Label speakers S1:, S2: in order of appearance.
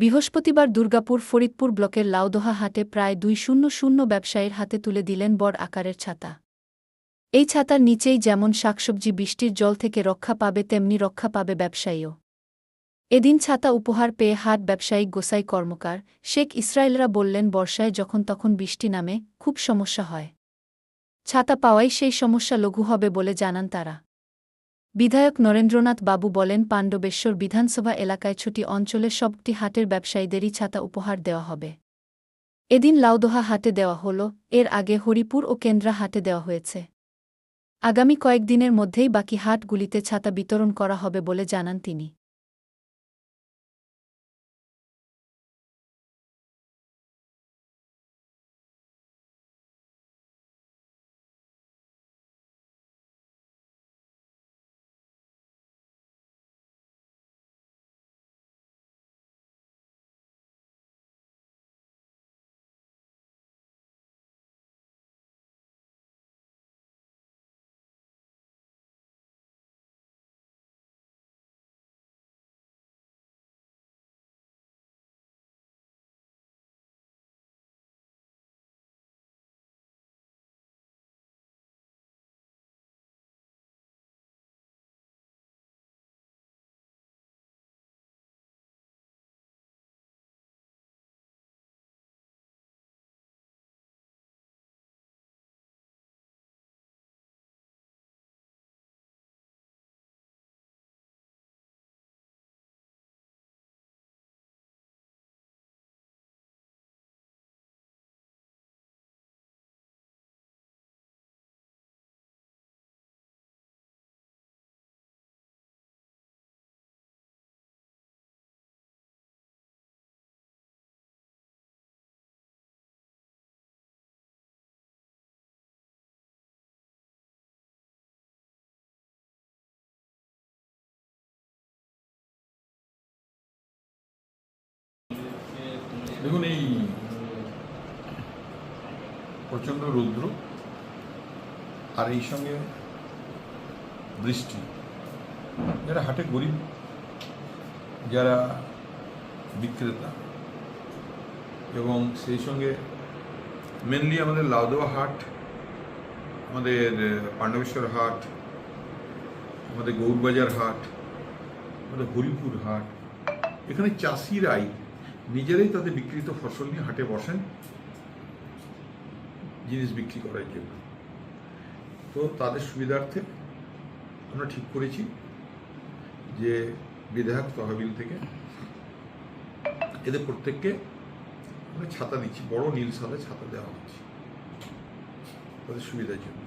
S1: বৃহস্পতিবার দুর্গাপুর ফরিদপুর ব্লকের লাউদোহা হাটে প্রায় 200 ব্যবসায়ীর হাতে তুলে দিলেন বড় আকারের ছাতা। এই ছাতার নিচেই যেমন শাকসবজি বৃষ্টির জল থেকে রক্ষা পাবে, তেমনি রক্ষা পাবে ব্যবসায়ীও। এদিন ছাতা উপহার পেয়ে হাট ব্যবসায়িক গোসাই কর্মকার শেখ ইসরায়েলরা বললেন, বর্ষায় যখন তখন বৃষ্টি নামে খুব সমস্যা হয়। ছাতা পাওয়াই সেই সমস্যা লঘু হবে বলে জানান তারা। বিধায়ক নরেন্দ্রনাথ বাবু বলেন, পাণ্ডবেশ্বর বিধানসভা এলাকায় ছুটি অঞ্চলের সবটি হাটের ব্যবসায়ীদেরই ছাতা উপহার দেওয়া হবে। এদিন লাউদোহা হাটে দেওয়া হল, এর আগে হরিপুর ও কেন্দ্রা হাটে দেওয়া হয়েছে। আগামী কয়েকদিনের মধ্যেই বাকি হাটগুলিতে ছাতা বিতরণ করা হবে বলে জানান তিনি।
S2: দেখুন, এই প্রচণ্ড রৌদ্র আর এই সঙ্গে বৃষ্টি, যারা হাটে গরিব, যারা বিক্রেতা, এবং সেই সঙ্গে মেনলি আমাদের লাউদোহা হাট, আমাদের পাণ্ডবেশ্বর হাট, আমাদের গৌরবাজার হাট, আমাদের হরিপুর হাট, এখানে চাষিরাই নিজেরাই তাদের বিক্রিত ফসল নিয়ে হাটে বসেন জিনিস বিক্রি করার জন্য। তো তাদের সুবিধার্থে আমরা ঠিক করেছি যে বিধায়ক তহবিল থেকে এদের প্রত্যেককে আমরা ছাতা দিচ্ছি, বড় নীল সাদা ছাতা দেওয়া হচ্ছে তাদের সুবিধার জন্য।